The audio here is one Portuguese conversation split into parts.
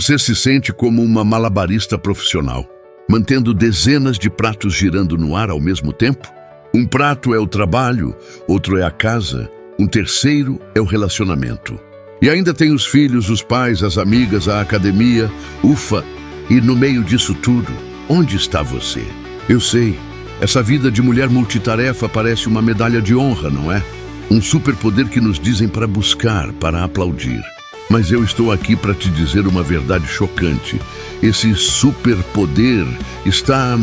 Você se sente como uma malabarista profissional, mantendo dezenas de pratos girando no ar ao mesmo tempo? Um prato é o trabalho, outro é a casa, um terceiro é o relacionamento. E ainda tem os filhos, os pais, as amigas, a academia, ufa, e no meio disso tudo, onde está você? Eu sei, essa vida de mulher multitarefa parece uma medalha de honra, não é? Um superpoder que nos dizem para buscar, para aplaudir. Mas eu estou aqui para te dizer uma verdade chocante. Esse superpoder está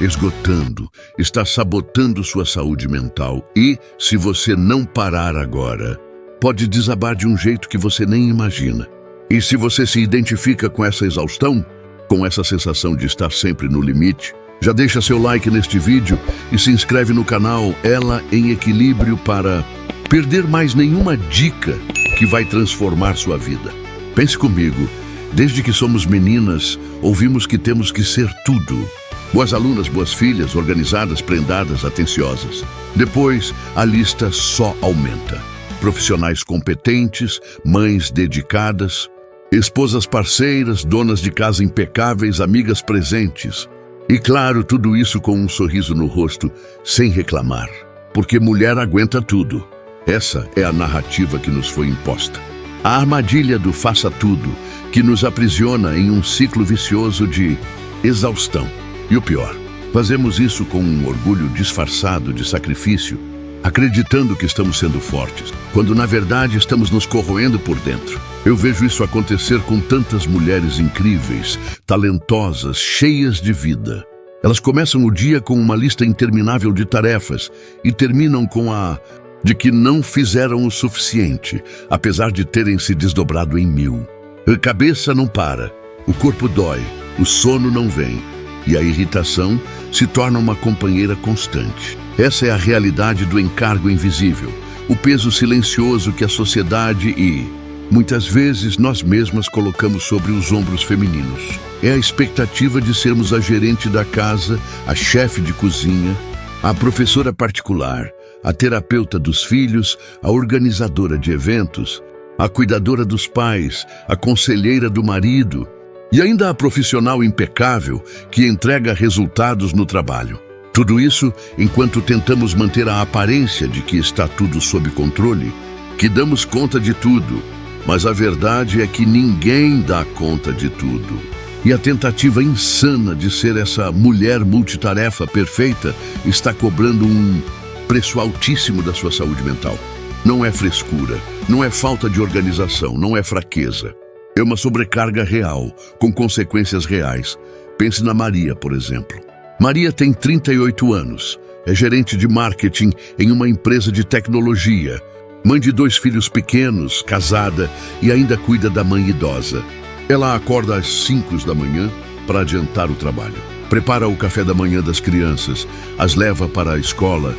esgotando, está sabotando sua saúde mental e, se você não parar agora, pode desabar de um jeito que você nem imagina. E se você se identifica com essa exaustão, com essa sensação de estar sempre no limite, já deixa seu like neste vídeo e se inscreve no canal Ela em Equilíbrio para perder mais nenhuma dica que vai transformar sua vida. Pense comigo, desde que somos meninas, ouvimos que temos que ser tudo. Boas alunas, boas filhas, organizadas, prendadas, atenciosas. Depois, a lista só aumenta. Profissionais competentes, mães dedicadas, esposas parceiras, donas de casa impecáveis, amigas presentes. E claro, tudo isso com um sorriso no rosto, sem reclamar. Porque mulher aguenta tudo. Essa é a narrativa que nos foi imposta. A armadilha do faça tudo, que nos aprisiona em um ciclo vicioso de exaustão. E o pior, fazemos isso com um orgulho disfarçado de sacrifício, acreditando que estamos sendo fortes, quando na verdade estamos nos corroendo por dentro. Eu vejo isso acontecer com tantas mulheres incríveis, talentosas, cheias de vida. Elas começam o dia com uma lista interminável de tarefas e terminam com a de que não fizeram o suficiente, apesar de terem se desdobrado em 1000. A cabeça não para, o corpo dói, o sono não vem. E a irritação se torna uma companheira constante. Essa é a realidade do encargo invisível, o peso silencioso que a sociedade e, muitas vezes, nós mesmas colocamos sobre os ombros femininos. É a expectativa de sermos a gerente da casa, a chefe de cozinha, a professora particular, a terapeuta dos filhos, a organizadora de eventos, a cuidadora dos pais, a conselheira do marido, e ainda a profissional impecável que entrega resultados no trabalho. Tudo isso enquanto tentamos manter a aparência de que está tudo sob controle, que damos conta de tudo, mas a verdade é que ninguém dá conta de tudo. E a tentativa insana de ser essa mulher multitarefa perfeita está cobrando um preço altíssimo da sua saúde mental. Não é frescura, não é falta de organização, não é fraqueza. É uma sobrecarga real, com consequências reais. Pense na Maria, por exemplo. Maria tem 38 anos, é gerente de marketing em uma empresa de tecnologia, mãe de 2 filhos pequenos, casada e ainda cuida da mãe idosa. Ela acorda às 5 da manhã para adiantar o trabalho. Prepara o café da manhã das crianças, as leva para a escola,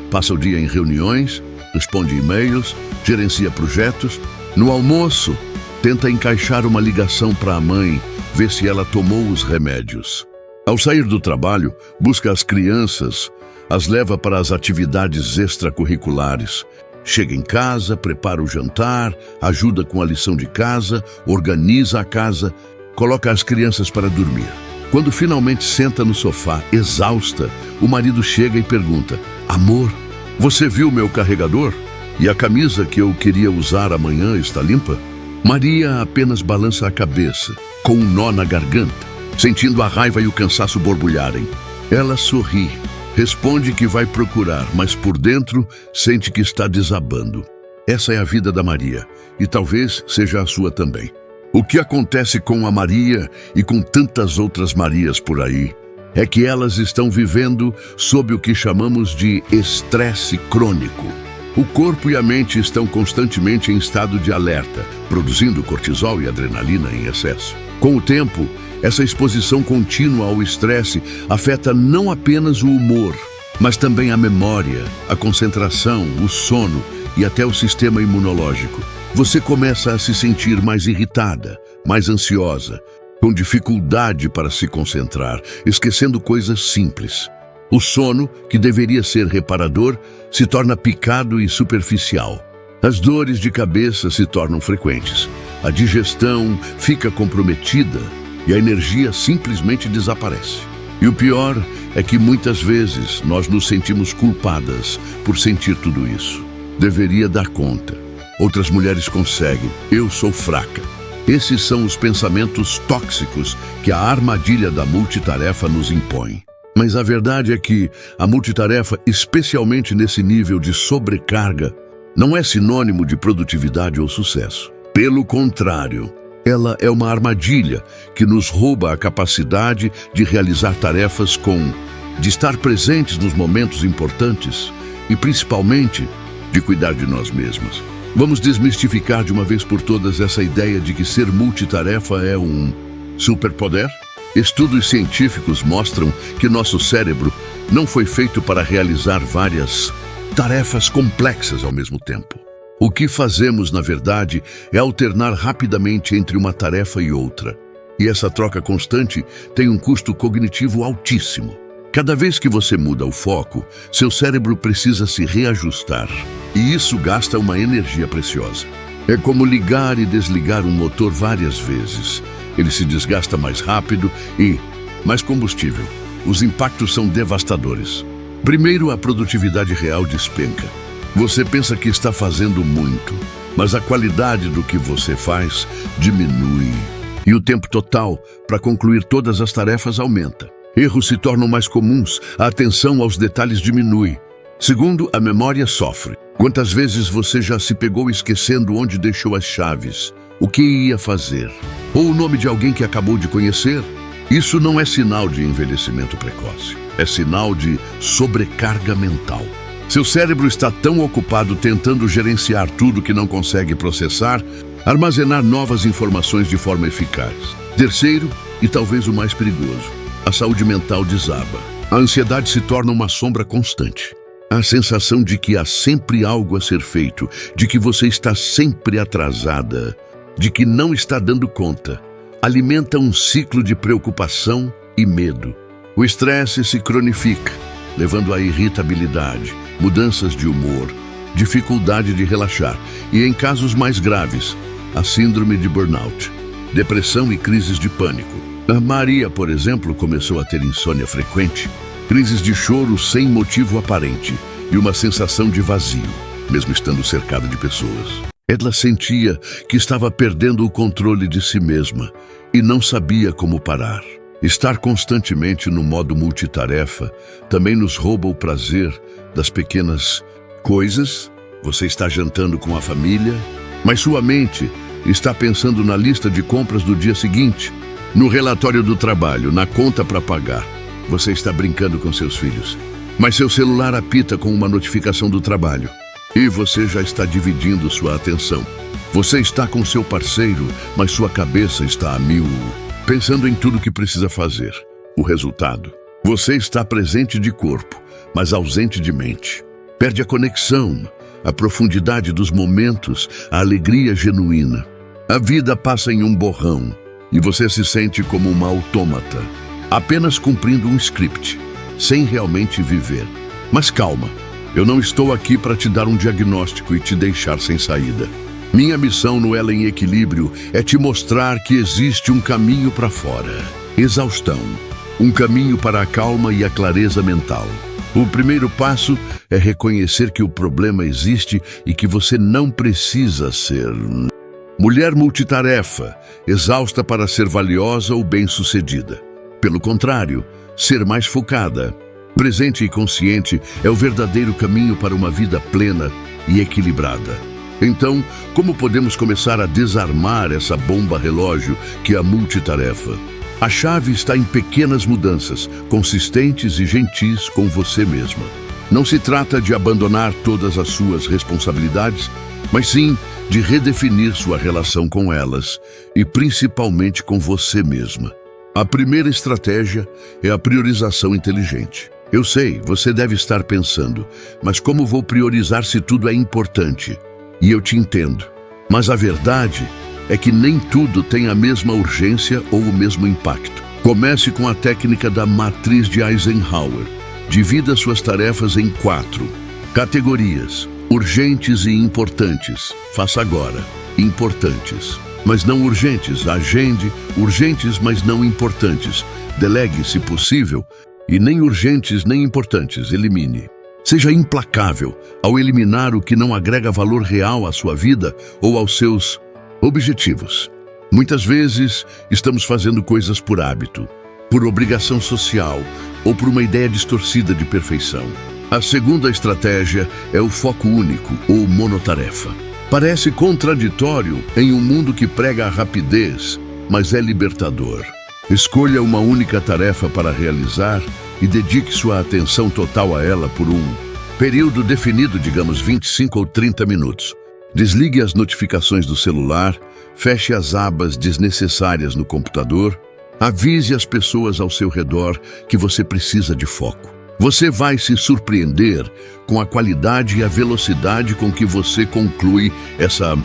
passa o dia em reuniões, responde e-mails, gerencia projetos. No almoço, tenta encaixar uma ligação para a mãe, ver se ela tomou os remédios. Ao sair do trabalho, busca as crianças, as leva para as atividades extracurriculares. Chega em casa, prepara o jantar, ajuda com a lição de casa, organiza a casa, coloca as crianças para dormir. Quando finalmente senta no sofá, exausta, o marido chega e pergunta: "Amor, você viu meu carregador? E a camisa que eu queria usar amanhã está limpa?" Maria apenas balança a cabeça, com um nó na garganta, sentindo a raiva e o cansaço borbulharem. Ela sorri, responde que vai procurar, mas por dentro sente que está desabando. Essa é a vida da Maria, e talvez seja a sua também. O que acontece com a Maria e com tantas outras Marias por aí é que elas estão vivendo sob o que chamamos de estresse crônico. O corpo e a mente estão constantemente em estado de alerta, produzindo cortisol e adrenalina em excesso. Com o tempo, essa exposição contínua ao estresse afeta não apenas o humor, mas também a memória, a concentração, o sono e até o sistema imunológico. Você começa a se sentir mais irritada, mais ansiosa, com dificuldade para se concentrar, esquecendo coisas simples. O sono, que deveria ser reparador, se torna picado e superficial. As dores de cabeça se tornam frequentes. a digestão fica comprometida e a energia simplesmente desaparece. E o pior é que muitas vezes nós nos sentimos culpadas por sentir tudo isso. Deveria dar conta. Outras mulheres conseguem. Eu sou fraca. Esses são os pensamentos tóxicos que a armadilha da multitarefa nos impõe. Mas a verdade é que a multitarefa, especialmente nesse nível de sobrecarga, não é sinônimo de produtividade ou sucesso. Pelo contrário, ela é uma armadilha que nos rouba a capacidade de realizar tarefas de estar presentes nos momentos importantes e, principalmente, de cuidar de nós mesmas. Vamos desmistificar de uma vez por todas essa ideia de que ser multitarefa é um superpoder? Estudos científicos mostram que nosso cérebro não foi feito para realizar várias tarefas complexas ao mesmo tempo. O que fazemos, na verdade, é alternar rapidamente entre uma tarefa e outra. E essa troca constante tem um custo cognitivo altíssimo. Cada vez que você muda o foco, seu cérebro precisa se reajustar. E isso gasta uma energia preciosa. É como ligar e desligar um motor várias vezes. Ele se desgasta mais rápido e mais combustível. Os impactos são devastadores. Primeiro, a produtividade real despenca. Você pensa que está fazendo muito, mas a qualidade do que você faz diminui. E o tempo total para concluir todas as tarefas aumenta. Erros se tornam mais comuns, a atenção aos detalhes diminui. Segundo, a memória sofre. Quantas vezes você já se pegou esquecendo onde deixou as chaves, o que ia fazer, ou o nome de alguém que acabou de conhecer? Isso não é sinal de envelhecimento precoce, é sinal de sobrecarga mental. Seu cérebro está tão ocupado tentando gerenciar tudo que não consegue processar, armazenar novas informações de forma eficaz. Terceiro, e talvez o mais perigoso, a saúde mental desaba. A ansiedade se torna uma sombra constante. A sensação de que há sempre algo a ser feito, de que você está sempre atrasada, de que não está dando conta, alimenta um ciclo de preocupação e medo. O estresse se cronifica, levando à irritabilidade, mudanças de humor, dificuldade de relaxar e, em casos mais graves, a síndrome de burnout, depressão e crises de pânico. A Maria, por exemplo, começou a ter insônia frequente, crises de choro sem motivo aparente e uma sensação de vazio, mesmo estando cercada de pessoas. Ela sentia que estava perdendo o controle de si mesma e não sabia como parar. Estar constantemente no modo multitarefa também nos rouba o prazer das pequenas coisas. Você está jantando com a família, mas sua mente está pensando na lista de compras do dia seguinte, no relatório do trabalho, na conta para pagar. Você está brincando com seus filhos, mas seu celular apita com uma notificação do trabalho e você já está dividindo sua atenção. Você está com seu parceiro, mas sua cabeça está a mil, pensando em tudo que precisa fazer. O resultado? Você está presente de corpo, mas ausente de mente. Perde a conexão, a profundidade dos momentos, a alegria genuína. A vida passa em um borrão e você se sente como uma autômata, apenas cumprindo um script, sem realmente viver. Mas calma, eu não estou aqui para te dar um diagnóstico e te deixar sem saída. Minha missão no Ela em Equilíbrio é te mostrar que existe um caminho para fora. Exaustão. Um caminho para a calma e a clareza mental. O primeiro passo é reconhecer que o problema existe e que você não precisa ser mulher multitarefa, exausta para ser valiosa ou bem-sucedida. Pelo contrário, ser mais focada, presente e consciente é o verdadeiro caminho para uma vida plena e equilibrada. Então, como podemos começar a desarmar essa bomba relógio que é a multitarefa? A chave está em pequenas mudanças, consistentes e gentis com você mesma. Não se trata de abandonar todas as suas responsabilidades, mas sim de redefinir sua relação com elas e principalmente com você mesma. A primeira estratégia é a priorização inteligente. Eu sei, você deve estar pensando, mas como vou priorizar se tudo é importante? E eu te entendo. Mas a verdade é que nem tudo tem a mesma urgência ou o mesmo impacto. Comece com a técnica da matriz de Eisenhower. Divida suas tarefas em 4 categorias: urgentes e importantes. Faça agora. Importantes. mas não urgentes. Agende urgentes, mas não importantes. Delegue, se possível, e nem urgentes nem importantes. Elimine. Seja implacável ao eliminar o que não agrega valor real à sua vida ou aos seus objetivos. Muitas vezes estamos fazendo coisas por hábito, por obrigação social ou por uma ideia distorcida de perfeição. A segunda estratégia é o foco único ou monotarefa. Parece contraditório em um mundo que prega a rapidez, mas é libertador. Escolha uma única tarefa para realizar e dedique sua atenção total a ela por um período definido, digamos 25 ou 30 minutos. Desligue as notificações do celular, feche as abas desnecessárias no computador, avise as pessoas ao seu redor que você precisa de foco. Você vai se surpreender com a qualidade e a velocidade com que você conclui essa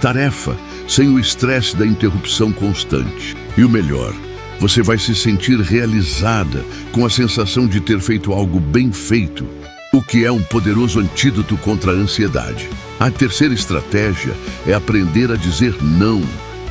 tarefa, sem o estresse da interrupção constante. E o melhor, você vai se sentir realizada com a sensação de ter feito algo bem feito, o que é um poderoso antídoto contra a ansiedade. A terceira estratégia é aprender a dizer não.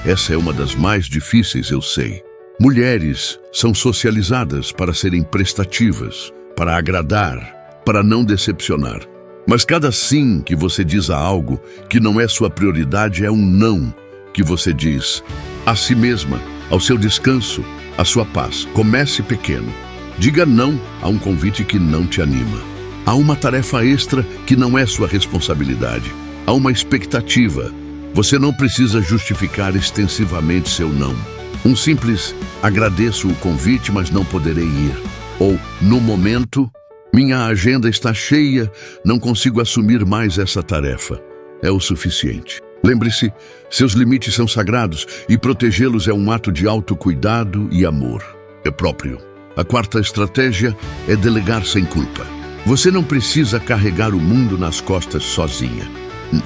Essa é uma das mais difíceis, eu sei. Mulheres são socializadas para serem prestativas, para agradar, para não decepcionar. Mas cada sim que você diz a algo que não é sua prioridade é um não que você diz a si mesma, ao seu descanso, à sua paz. Comece pequeno. Diga não a um convite que não te anima. Há uma tarefa extra que não é sua responsabilidade. Há uma expectativa. Você não precisa justificar extensivamente seu não. Um simples agradeço o convite, mas não poderei ir. Ou, no momento, minha agenda está cheia, não consigo assumir mais essa tarefa. É o suficiente. Lembre-se, seus limites são sagrados e protegê-los é um ato de autocuidado e amor. É próprio. A quarta estratégia é delegar sem culpa. Você não precisa carregar o mundo nas costas sozinha.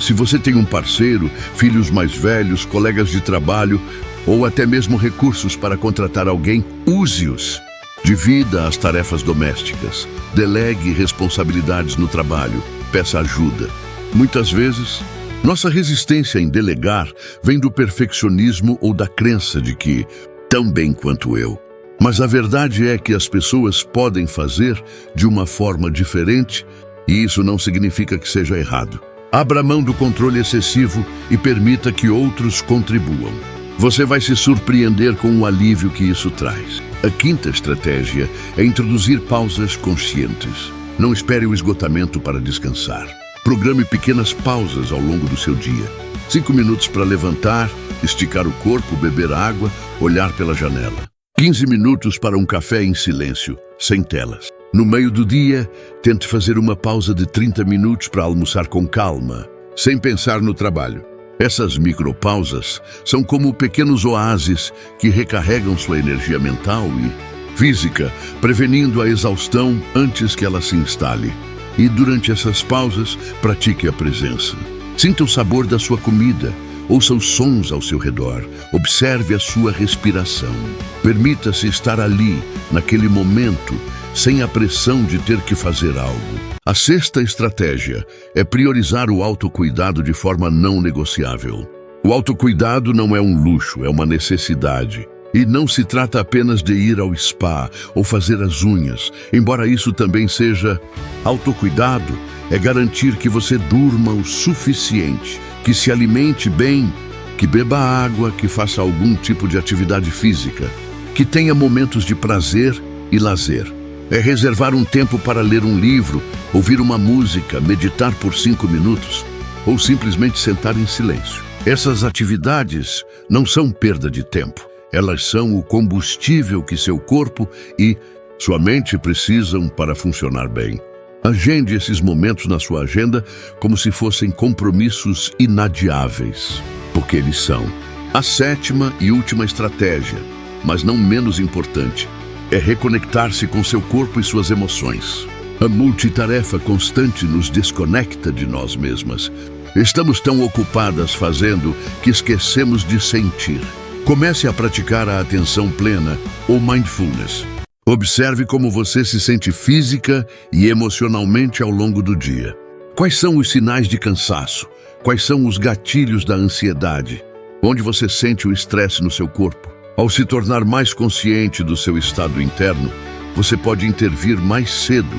Se você tem um parceiro, filhos mais velhos, colegas de trabalho ou até mesmo recursos para contratar alguém, use-os. Divida as tarefas domésticas, delegue responsabilidades no trabalho, peça ajuda. Muitas vezes, nossa resistência em delegar vem do perfeccionismo ou da crença de que, tão bem quanto eu. Mas a verdade é que as pessoas podem fazer de uma forma diferente e isso não significa que seja errado. Abra mão do controle excessivo e permita que outros contribuam. Você vai se surpreender com o alívio que isso traz. A quinta estratégia é introduzir pausas conscientes. Não espere o esgotamento para descansar. Programe pequenas pausas ao longo do seu dia. 5 minutos para levantar, esticar o corpo, beber água, olhar pela janela. 15 minutos para um café em silêncio, sem telas. No meio do dia, tente fazer uma pausa de 30 minutos para almoçar com calma, sem pensar no trabalho. Essas micropausas são como pequenos oásis que recarregam sua energia mental e física, prevenindo a exaustão antes que ela se instale. E durante essas pausas, pratique a presença. Sinta o sabor da sua comida. Ouça os sons ao seu redor, observe a sua respiração. Permita-se estar ali, naquele momento, sem a pressão de ter que fazer algo. A sexta estratégia é priorizar o autocuidado de forma não negociável. O autocuidado não é um luxo, é uma necessidade. E não se trata apenas de ir ao spa ou fazer as unhas, embora isso também seja autocuidado, é garantir que você durma o suficiente, que se alimente bem, que beba água, que faça algum tipo de atividade física, que tenha momentos de prazer e lazer. É reservar um tempo para ler um livro, ouvir uma música, meditar por 5 minutos ou simplesmente sentar em silêncio. Essas atividades não são perda de tempo. Elas são o combustível que seu corpo e sua mente precisam para funcionar bem. Agende esses momentos na sua agenda como se fossem compromissos inadiáveis, porque eles são. A sétima e última estratégia, mas não menos importante, é reconectar-se com seu corpo e suas emoções. A multitarefa constante nos desconecta de nós mesmas. Estamos tão ocupadas fazendo que esquecemos de sentir. Comece a praticar a atenção plena ou mindfulness. Observe como você se sente física e emocionalmente ao longo do dia. Quais são os sinais de cansaço? Quais são os gatilhos da ansiedade? onde você sente o estresse no seu corpo. Ao se tornar mais consciente do seu estado interno, você pode intervir mais cedo,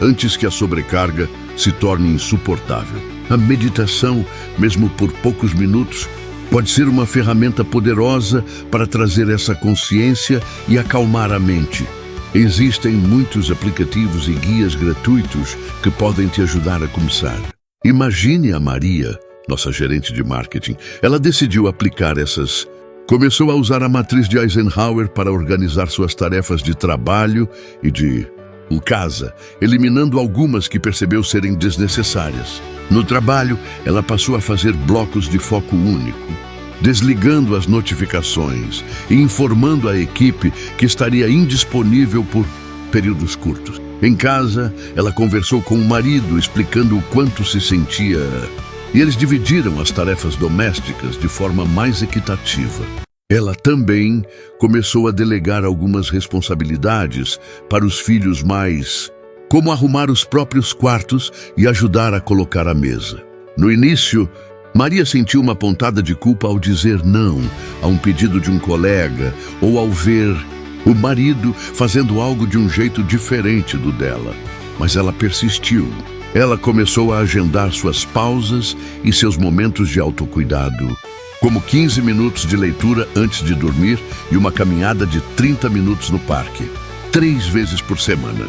antes que a sobrecarga se torne insuportável. A meditação, mesmo por poucos minutos, pode ser uma ferramenta poderosa para trazer essa consciência e acalmar a mente. Existem muitos aplicativos e guias gratuitos que podem te ajudar a começar. Imagine a Maria, nossa gerente de marketing. Ela decidiu aplicar essas. Começou a usar a matriz de Eisenhower para organizar suas tarefas de trabalho e de casa, eliminando algumas que percebeu serem desnecessárias. No trabalho, ela passou a fazer blocos de foco único, desligando as notificações e informando a equipe que estaria indisponível por períodos curtos. Em casa, ela conversou com o marido, explicando o quanto se sentia, e eles dividiram as tarefas domésticas de forma mais equitativa. Ela também começou a delegar algumas responsabilidades para os filhos como arrumar os próprios quartos e ajudar a colocar a mesa. No início, Maria sentiu uma pontada de culpa ao dizer não a um pedido de um colega ou ao ver o marido fazendo algo de um jeito diferente do dela. Mas ela persistiu. Ela começou a agendar suas pausas e seus momentos de autocuidado, como 15 minutos de leitura antes de dormir e uma caminhada de 30 minutos no parque, 3 vezes por semana.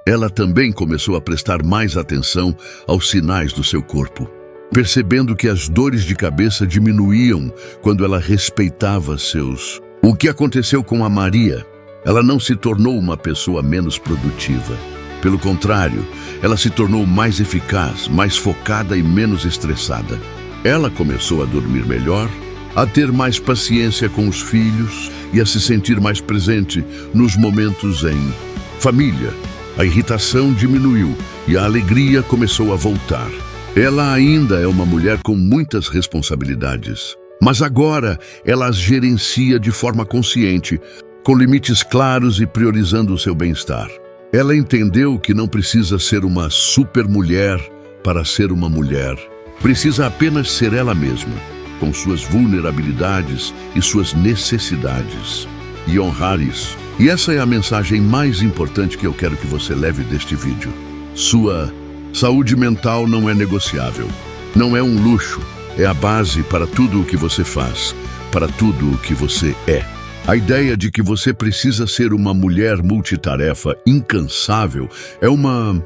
Ela também começou a prestar mais atenção aos sinais do seu corpo, percebendo que as dores de cabeça diminuíam quando ela respeitava seus. O que aconteceu com a Maria? Ela não se tornou uma pessoa menos produtiva. Pelo contrário, ela se tornou mais eficaz, mais focada e menos estressada. Ela começou a dormir melhor, a ter mais paciência com os filhos e a se sentir mais presente nos momentos em família. A irritação diminuiu e a alegria começou a voltar. Ela ainda é uma mulher com muitas responsabilidades, mas agora ela as gerencia de forma consciente, com limites claros e priorizando o seu bem-estar. Ela entendeu que não precisa ser uma supermulher para ser uma mulher. Precisa apenas ser ela mesma, com suas vulnerabilidades e suas necessidades, e honrar isso. E essa é a mensagem mais importante que eu quero que você leve deste vídeo. Sua saúde mental não é negociável. Não é um luxo. É a base para tudo o que você faz, para tudo o que você é. A ideia de que você precisa ser uma mulher multitarefa incansável é uma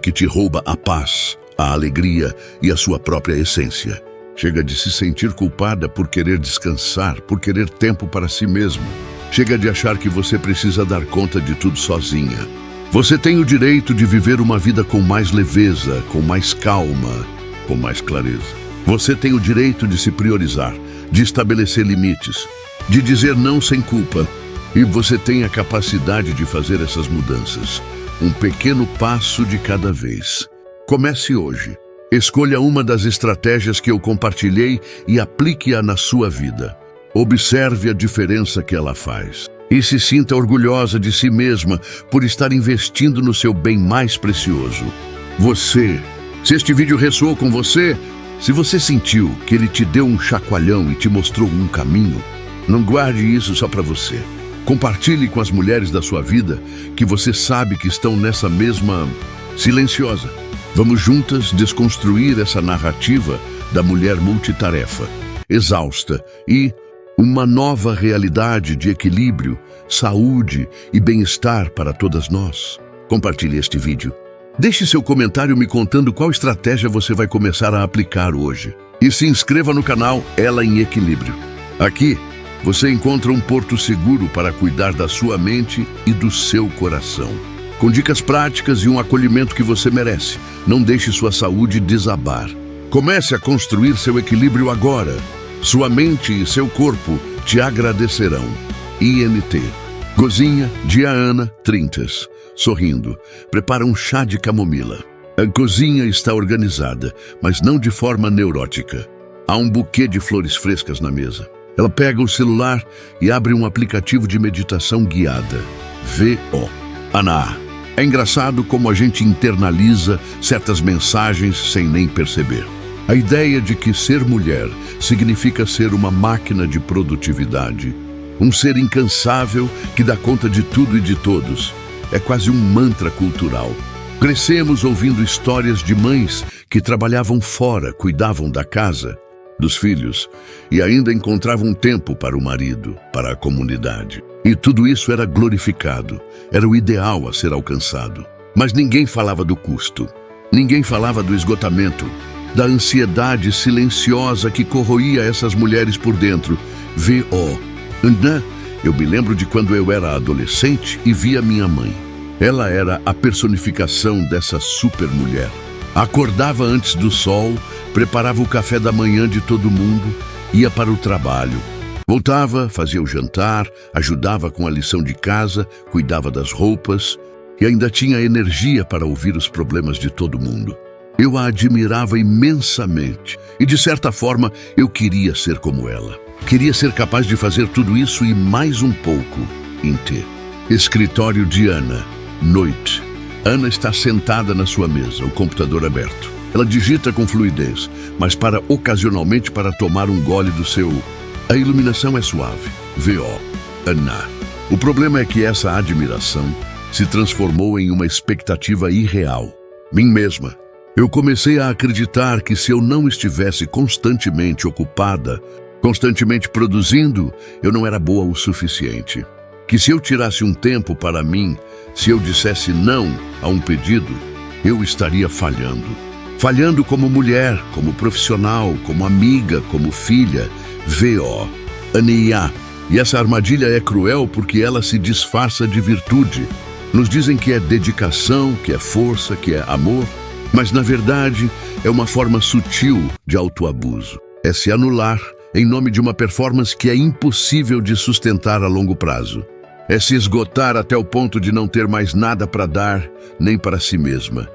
que te rouba a paz, a alegria e a sua própria essência. Chega de se sentir culpada por querer descansar, por querer tempo para si mesma. Chega de achar que você precisa dar conta de tudo sozinha. Você tem o direito de viver uma vida com mais leveza, com mais calma, com mais clareza. Você tem o direito de se priorizar, de estabelecer limites, de dizer não sem culpa. E você tem a capacidade de fazer essas mudanças, um pequeno passo de cada vez. Comece hoje. Escolha uma das estratégias que eu compartilhei e aplique-a na sua vida. Observe a diferença que ela faz. E se sinta orgulhosa de si mesma por estar investindo no seu bem mais precioso. Você. Se este vídeo ressoou com você, se você sentiu que ele te deu um chacoalhão e te mostrou um caminho, não guarde isso só para você. Compartilhe com as mulheres da sua vida que você sabe que estão nessa mesma silenciosa. Vamos juntas desconstruir essa narrativa da mulher multitarefa, exausta e uma nova realidade de equilíbrio, saúde e bem-estar para todas nós. Compartilhe este vídeo. Deixe seu comentário me contando qual estratégia você vai começar a aplicar hoje. E se inscreva no canal Ela em Equilíbrio. Aqui, você encontra um porto seguro para cuidar da sua mente e do seu coração. Com dicas práticas e um acolhimento que você merece. Não deixe sua saúde desabar. Comece a construir seu equilíbrio agora. Sua mente e seu corpo te agradecerão. INT. Gozinha, Diana, 30. Sorrindo, prepara um chá de camomila. A cozinha está organizada, mas não de forma neurótica. Há um buquê de flores frescas na mesa. Ela pega o celular e abre um aplicativo de meditação guiada. VO. Ana. É engraçado como a gente internaliza certas mensagens sem nem perceber. A ideia de que ser mulher significa ser uma máquina de produtividade, um ser incansável que dá conta de tudo e de todos, é quase um mantra cultural. Crescemos ouvindo histórias de mães que trabalhavam fora, cuidavam da casa, dos filhos e ainda encontravam tempo para o marido, para a comunidade. E tudo isso era glorificado, era o ideal a ser alcançado. Mas ninguém falava do custo, ninguém falava do esgotamento, da ansiedade silenciosa que corroía essas mulheres por dentro. Eu me lembro de quando eu era adolescente e via minha mãe. Ela era a personificação dessa super mulher. Acordava antes do sol, preparava o café da manhã de todo mundo, ia para o trabalho. Voltava, fazia o jantar, ajudava com a lição de casa, cuidava das roupas e ainda tinha energia para ouvir os problemas de todo mundo. Eu a admirava imensamente e, de certa forma, eu queria ser como ela. Queria ser capaz de fazer tudo isso e mais um pouco. Escritório de Ana. Noite. Ana está sentada na sua mesa, o computador aberto. Ela digita com fluidez, mas para ocasionalmente para tomar um gole do seu... A iluminação é suave. Ana. O problema é que essa admiração se transformou em uma expectativa irreal. Mim mesma. Eu comecei a acreditar que se eu não estivesse constantemente ocupada, constantemente produzindo, eu não era boa o suficiente. Que se eu tirasse um tempo para mim, se eu dissesse não a um pedido, eu estaria falhando. Falhando como mulher, como profissional, como amiga, como filha. Ania. E essa armadilha é cruel porque ela se disfarça de virtude. Nos dizem que é dedicação, que é força, que é amor, mas na verdade é uma forma sutil de autoabuso. É se anular em nome de uma performance que é impossível de sustentar a longo prazo. É se esgotar até o ponto de não ter mais nada para dar, nem para si mesma.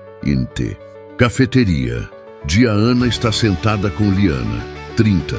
Cafeteria. Ana está sentada com Liana, 30,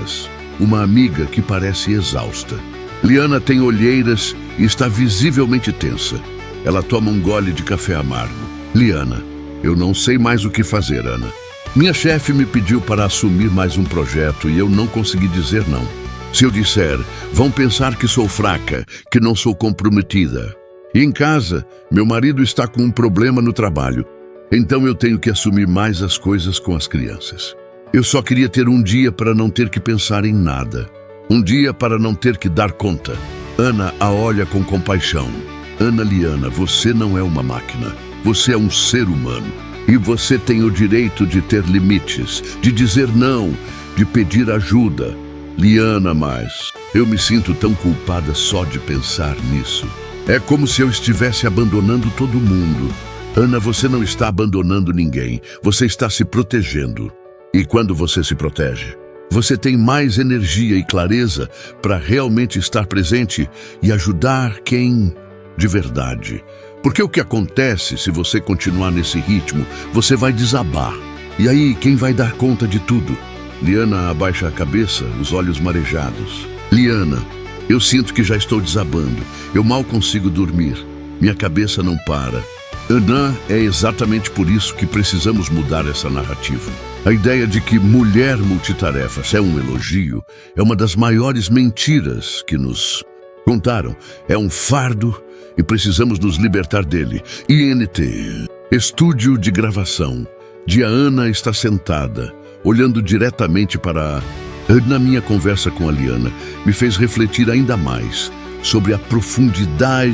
uma amiga que parece exausta. Liana tem olheiras e está visivelmente tensa. Ela toma um gole de café amargo. Liana: eu não sei mais o que fazer, Ana. Minha chefe me pediu para assumir mais um projeto e eu não consegui dizer não. Se eu disser, vão pensar que sou fraca, que não sou comprometida. E em casa, meu marido está com um problema no trabalho. Então eu tenho que assumir mais as coisas com as crianças. Eu só queria ter um dia para não ter que pensar em nada. Um dia para não ter que dar conta. Ana a olha com compaixão. Liana, você não é uma máquina. Você é um ser humano. E você tem o direito de ter limites, de dizer não, de pedir ajuda. Liana, mas eu me sinto tão culpada só de pensar nisso. É como se eu estivesse abandonando todo mundo. Ana, você não está abandonando ninguém. Você está se protegendo. E quando você se protege, você tem mais energia e clareza para realmente estar presente e ajudar quem de verdade. Porque o que acontece se você continuar nesse ritmo, você vai desabar. E aí, quem vai dar conta de tudo? Liana abaixa a cabeça, os olhos marejados. Liana, eu sinto que já estou desabando. Eu mal consigo dormir. Minha cabeça não para. Ana, é exatamente por isso que precisamos mudar essa narrativa. A ideia de que mulher multitarefas é um elogio é uma das maiores mentiras que nos contaram. É um fardo e precisamos nos libertar dele. Estúdio de gravação. Ana está sentada, olhando diretamente para... Na minha conversa com a Liana, me fez refletir ainda mais sobre a profundidade.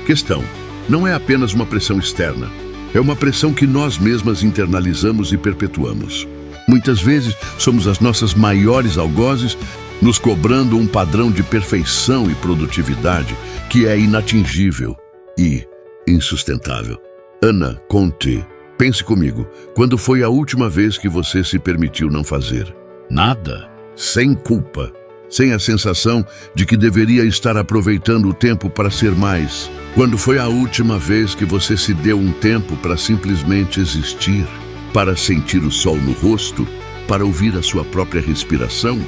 Questão. Não é apenas uma pressão externa. É uma pressão que nós mesmas internalizamos e perpetuamos. Muitas vezes somos as nossas maiores algozes, nos cobrando um padrão de perfeição e produtividade que é inatingível e insustentável. Ana, conte. Pense comigo. Quando foi a última vez que você se permitiu não fazer nada? Sem culpa. Sem a sensação de que deveria estar aproveitando o tempo para ser mais. Quando foi a última vez que você se deu um tempo para simplesmente existir, para sentir o sol no rosto, para ouvir a sua própria respiração?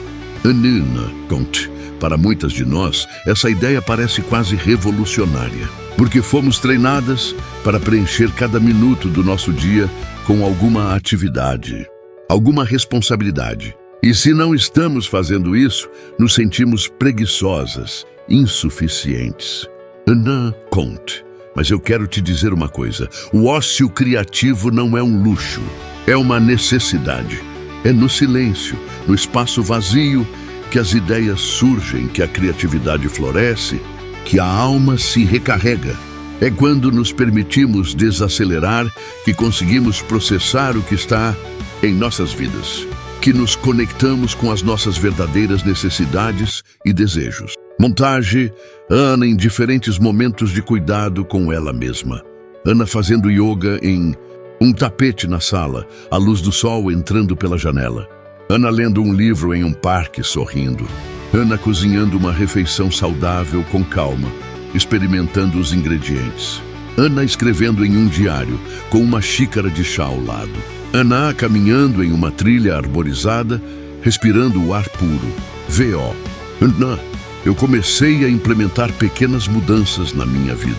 Conte. Para muitas de nós, essa ideia parece quase revolucionária, porque fomos treinadas para preencher cada minuto do nosso dia com alguma atividade. alguma responsabilidade. E se não estamos fazendo isso, nos sentimos preguiçosas, insuficientes. Anna Conte. Mas eu quero te dizer uma coisa: o ócio criativo não é um luxo, é uma necessidade. É no silêncio, no espaço vazio, que as ideias surgem, que a criatividade floresce, que a alma se recarrega. É quando nos permitimos desacelerar que conseguimos processar o que está em nossas vidas, que nos conectamos com as nossas verdadeiras necessidades e desejos. Montagem: Ana em diferentes momentos de cuidado com ela mesma. Ana fazendo yoga em um tapete na sala, a luz do sol entrando pela janela. Ana lendo um livro em um parque sorrindo. Ana cozinhando uma refeição saudável com calma, experimentando os ingredientes. Ana escrevendo em um diário, com uma xícara de chá ao lado. Ana caminhando em uma trilha arborizada, respirando o ar puro. V.O. Ana, eu comecei a implementar pequenas mudanças na minha vida.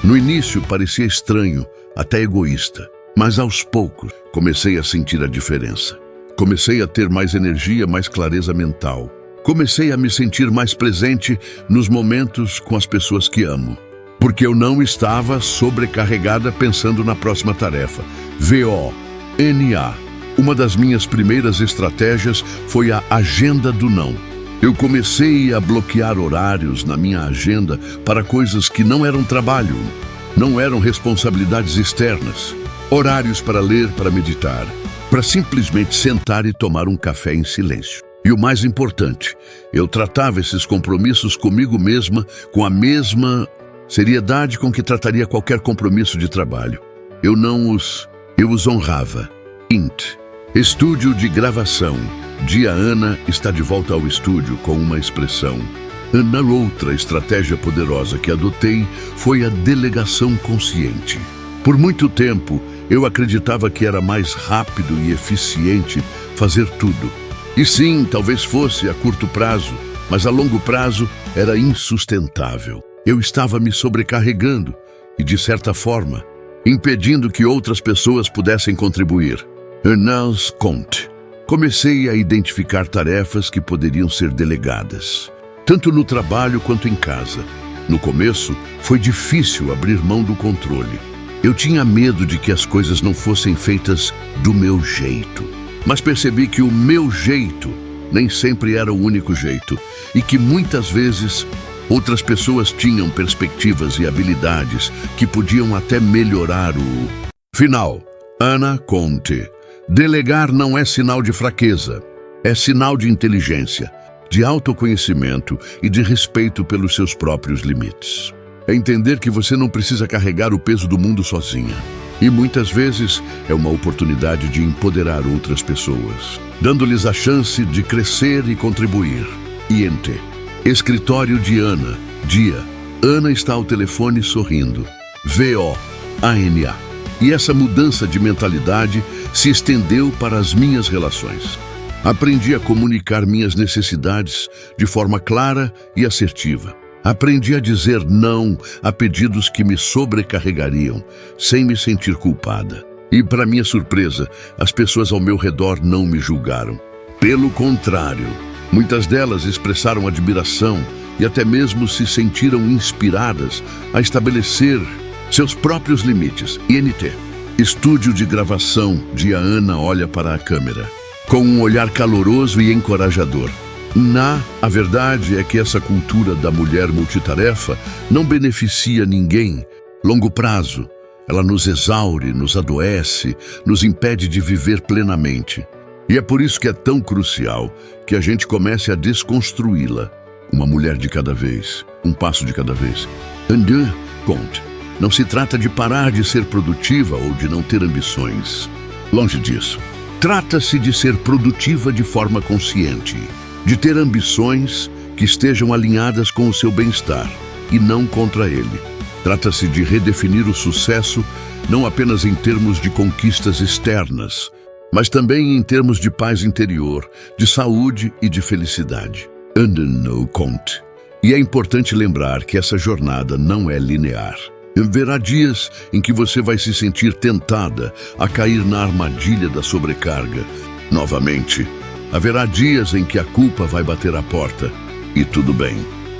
No início parecia estranho, até egoísta, mas aos poucos comecei a sentir a diferença. Comecei a ter mais energia, mais clareza mental. Comecei a me sentir mais presente nos momentos com as pessoas que amo, porque eu não estava sobrecarregada pensando na próxima tarefa. V.O.N.A. Uma das minhas primeiras estratégias foi a agenda do não. Eu comecei a bloquear horários na minha agenda para coisas que não eram trabalho, não eram responsabilidades externas. Horários para ler, para meditar, para simplesmente sentar e tomar um café em silêncio. E o mais importante, eu tratava esses compromissos comigo mesma com a mesma seriedade com que trataria qualquer compromisso de trabalho. Eu os honrava. INT. Estúdio de gravação. Dia Ana está de volta ao estúdio com uma expressão. Ana, outra estratégia poderosa que adotei foi a delegação consciente. Por muito tempo, eu acreditava que era mais rápido e eficiente fazer tudo. E sim, talvez fosse a curto prazo, mas a longo prazo era insustentável. Eu estava me sobrecarregando e, de certa forma, impedindo que outras pessoas pudessem contribuir. Anna's Conte. Comecei a identificar tarefas que poderiam ser delegadas, tanto no trabalho quanto em casa. No começo, foi difícil abrir mão do controle. Eu tinha medo de que as coisas não fossem feitas do meu jeito. Mas percebi que o meu jeito nem sempre era o único jeito e que muitas vezes outras pessoas tinham perspectivas e habilidades que podiam até melhorar o final. Anna Conte. Delegar não é sinal de fraqueza, é sinal de inteligência, de autoconhecimento e de respeito pelos seus próprios limites. É entender que você não precisa carregar o peso do mundo sozinha. E muitas vezes é uma oportunidade de empoderar outras pessoas, dando-lhes a chance de crescer e contribuir. INT. Escritório de Ana. Dia. Ana está ao telefone sorrindo. V.O.A.N.A. E essa mudança de mentalidade se estendeu para as minhas relações. Aprendi a comunicar minhas necessidades de forma clara e assertiva. Aprendi a dizer não a pedidos que me sobrecarregariam, sem me sentir culpada. E, para minha surpresa, as pessoas ao meu redor não me julgaram. Pelo contrário, muitas delas expressaram admiração e até mesmo se sentiram inspiradas a estabelecer seus próprios limites. INT. Estúdio de gravação. Dia Ana olha para a câmera, com um olhar caloroso e encorajador. A verdade é que essa cultura da mulher multitarefa não beneficia ninguém. Longo prazo, ela nos exaure, nos adoece, nos impede de viver plenamente. E é por isso que é tão crucial que a gente comece a desconstruí-la. Uma mulher de cada vez, um passo de cada vez. Anna Conte. Não se trata de parar de ser produtiva ou de não ter ambições. Longe disso. Trata-se de ser produtiva de forma consciente, de ter ambições que estejam alinhadas com o seu bem-estar e não contra ele. Trata-se de redefinir o sucesso não apenas em termos de conquistas externas, mas também em termos de paz interior, de saúde e de felicidade. Anna Conte. E é importante lembrar que essa jornada não é linear. Haverá dias em que você vai se sentir tentada a cair na armadilha da sobrecarga, Novamente, haverá dias em que a culpa vai bater à porta. E tudo bem.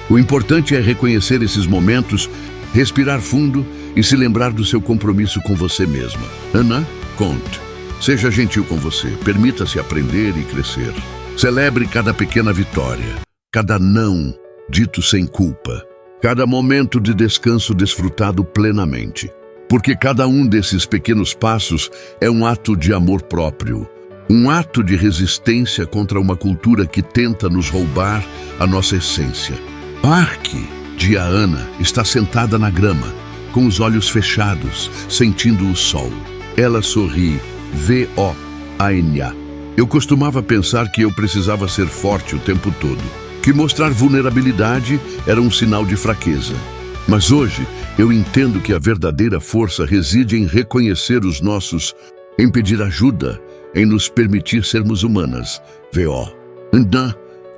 O importante é reconhecer esses momentos, respirar fundo e se lembrar do seu compromisso com você mesma. Anna Conte. Seja gentil com você, permita-se aprender e crescer. Celebre cada pequena vitória, cada não dito sem culpa, cada momento de descanso desfrutado plenamente. Porque cada um desses pequenos passos é um ato de amor próprio, um ato de resistência contra uma cultura que tenta nos roubar a nossa essência. Parque de Ana está sentada na grama, com os olhos fechados, sentindo o sol. Ela sorri, V-O-A-N-A. Eu costumava pensar que eu precisava ser forte o tempo todo, que mostrar vulnerabilidade era um sinal de fraqueza. Mas hoje eu entendo que a verdadeira força reside em reconhecer os nossos, em pedir ajuda, em nos permitir sermos humanas. V.O.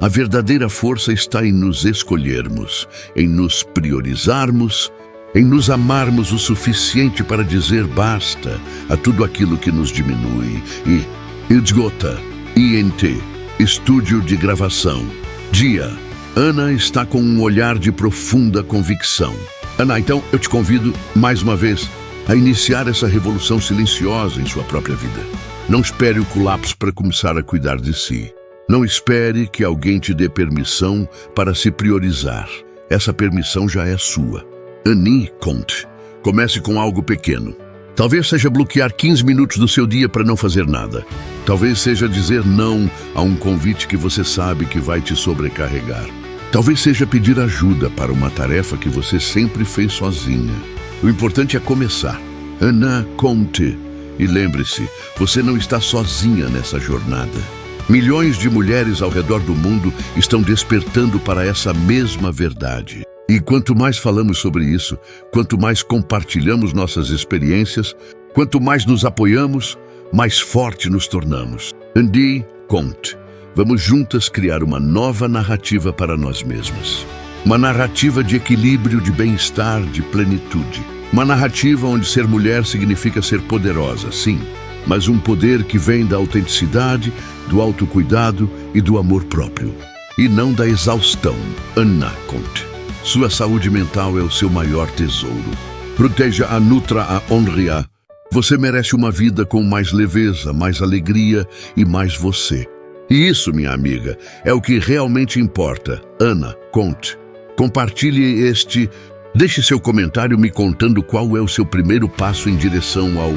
A verdadeira força está em nos escolhermos, em nos priorizarmos, em nos amarmos o suficiente para dizer basta a tudo aquilo que nos diminui. E Esgota, INT, estúdio de gravação. Dia. Ana está com um olhar de profunda convicção. Ana, então eu te convido, mais uma vez, a iniciar essa revolução silenciosa em sua própria vida. Não espere o colapso para começar a cuidar de si. Não espere que alguém te dê permissão para se priorizar. Essa permissão já é sua. Annie Conte. Comece com algo pequeno. Talvez seja bloquear 15 minutos do seu dia para não fazer nada. Talvez seja dizer não a um convite que você sabe que vai te sobrecarregar. Talvez seja pedir ajuda para uma tarefa que você sempre fez sozinha. O importante é começar. Ana Conte. E lembre-se, você não está sozinha nessa jornada. Milhões de mulheres ao redor do mundo estão despertando para essa mesma verdade. E quanto mais falamos sobre isso, quanto mais compartilhamos nossas experiências, quanto mais nos apoiamos, mais forte nos tornamos. Annie Conte. Vamos juntas criar uma nova narrativa para nós mesmas. Uma narrativa de equilíbrio, de bem-estar, de plenitude. Uma narrativa onde ser mulher significa ser poderosa, sim, mas um poder que vem da autenticidade, do autocuidado e do amor próprio. E não da exaustão. Anna Conte. Sua saúde mental é o seu maior tesouro. Proteja-a, nutra-a, honre-a. Você merece uma vida com mais leveza, mais alegria e mais você. E isso, minha amiga, é o que realmente importa. Ana Conte. Compartilhe este... Deixe seu comentário me contando qual é o seu primeiro passo em direção ao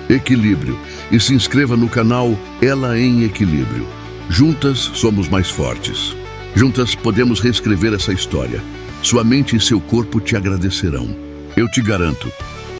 equilíbrio. E se inscreva no canal Ela em Equilíbrio. Juntas somos mais fortes. Juntas podemos reescrever essa história. Sua mente e seu corpo te agradecerão. Eu te garanto.